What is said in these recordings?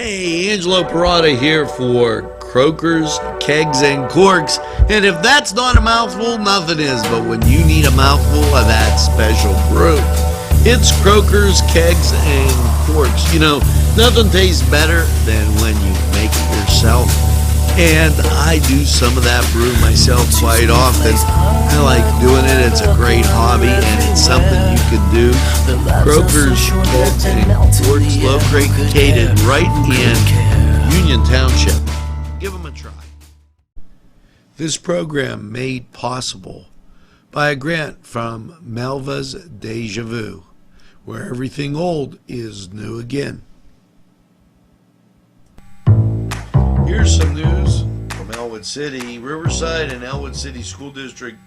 Hey, Angelo Parada here for Croakers, Kegs, and Corks. And if that's not a mouthful, nothing is. But when you need a mouthful of that special brew, it's Croakers, Kegs, and Corks. You know, nothing tastes better than when you make it yourself. And I do some of that brew myself quite often. I like doing it. It's a great hobby, and it's something you can do. Croakers, Kegs, and Corks, located right in Union Township. Give them a try. This program made possible by a grant from Melva's Deja Vu, where everything old is new again. Here's some news from Ellwood City. Riverside and Ellwood City School District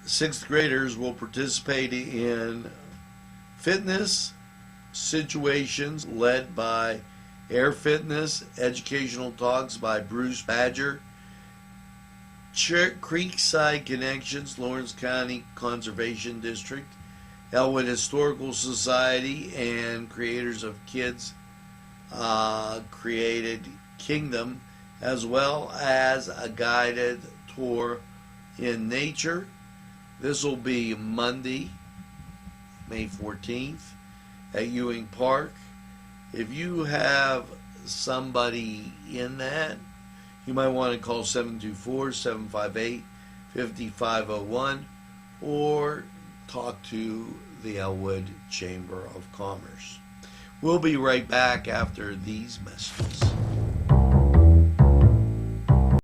sixth graders will participate in fitness situations led by Air Fitness, educational talks by Bruce Badger, Creekside Connections, Lawrence County Conservation District, Ellwood Historical Society, and creators of Kids Created Kingdom, as well as a guided tour in nature. This will be Monday, May 14th at Ewing Park. If you have somebody in that, you might want to call 724-758-5501 or talk to the Ellwood Chamber of Commerce. We'll be right back after these messages.